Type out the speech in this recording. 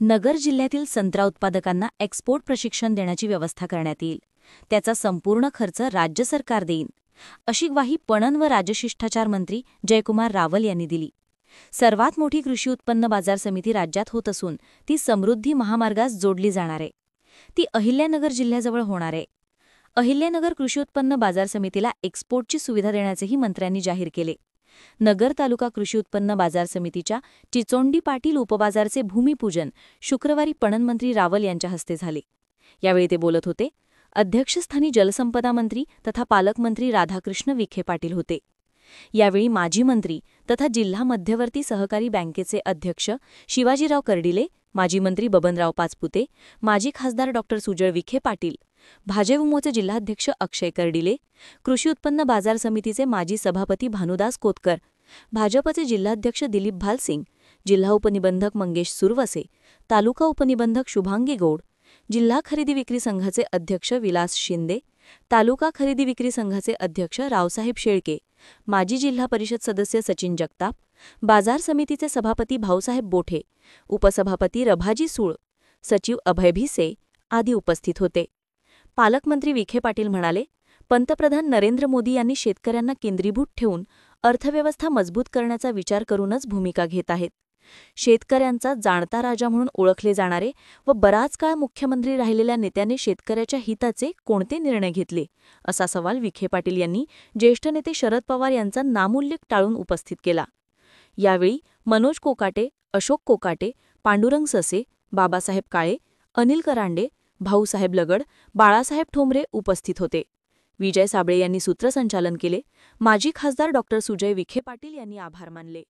नगर जिल्ह्यातील संत्रा उत्पादकांना एक्सपोर्ट प्रशिक्षण देण्याची व्यवस्था करण्यात येईल. त्याचा संपूर्ण खर्च राज्य सरकार देईन, अशी ग्वाही पणन व राजशिष्टाचार मंत्री जयकुमार रावल यांनी दिली. सर्वात मोठी कृषी उत्पन्न बाजार समिती राज्यात होत असून ती समृद्धी महामार्गास जोडली जाणार आहे. ती अहिल्यानगर जिल्ह्याजवळ होणार आहे. अहिल्यानगर कृषी उत्पन्न बाजार समितीला एक्सपोर्टची सुविधा देण्याचेही मंत्र्यांनी जाहीर केले. नगर तालुका कृषी उत्पन्न बाजार समितीच्या चिचोंडी पाटील उपबाजारचे भूमिपूजन शुक्रवारी पणन मंत्री रावल यांच्या हस्ते झाले. यावेळी ते बोलत होते. अध्यक्षस्थानी जलसंपदा मंत्री तथा पालकमंत्री राधाकृष्ण विखे पाटील होते. यावेळी माजी मंत्री तथा जिल्हा मध्यवर्ती सहकारी बँकेचे अध्यक्ष शिवाजीराव कर्डिले, माजी मंत्री बबनराव पाचपुते, माजी खासदार डॉ. सुजय विखे पाटील, भाजपचे जिल्हाध्यक्ष अक्षय कर्डिले, कृषी उत्पन्न बाजार समितीचे माजी सभापती भानुदास कोतकर, भाजपचे जिल्हाध्यक्ष दिलीप भालसिंग, जिल्हा उपनिबंधक मंगेश सुरवसे, तालुका उपनिबंधक शुभांगी गौड, जिल्हा खरेदी विक्री संघाचे अध्यक्ष विलास शिंदे, तालुका खरेदी विक्री संघाचे अध्यक्ष रावसाहेब शेळके, माजी जिल्हा परिषद सदस्य सचिन जगताप, बाजार समितीचे सभापती भाऊसाहेब बोठे, उपसभापती रभाजी सूळ, सचिव अभय भिसे आदी उपस्थित होते. पालकमंत्री विखे पाटील म्हणाले, पंतप्रधान नरेंद्र मोदी यांनी शेतकऱ्यांना केंद्रीभूत ठेवून अर्थव्यवस्था मजबूत करण्याचा विचार करूनच भूमिका घेत आहेत. शेतकऱ्यांचा जाणता राजा म्हणून ओळखले जाणारे व बराच काळ मुख्यमंत्री राहिलेल्या नेत्याने शेतकऱ्याच्या हिताचे कोणते निर्णय घेतले, असा सवाल विखे पाटील यांनी ज्येष्ठ नेते शरद पवार यांचा नामोल्लेख टाळून उपस्थित केला. यावेळी मनोज कोकाटे, अशोक कोकाटे, पांडुरंग ससे, बाबासाहेब काळे, अनिल करांडे, भाऊसाहेब लगड, बाळासाहेब ठोंबरे उपस्थित होते. विजय साबळे यांनी सूत्रसंचालन केले. माजी खासदार डॉ. सुजय विखे पाटील यांनी आभार मानले.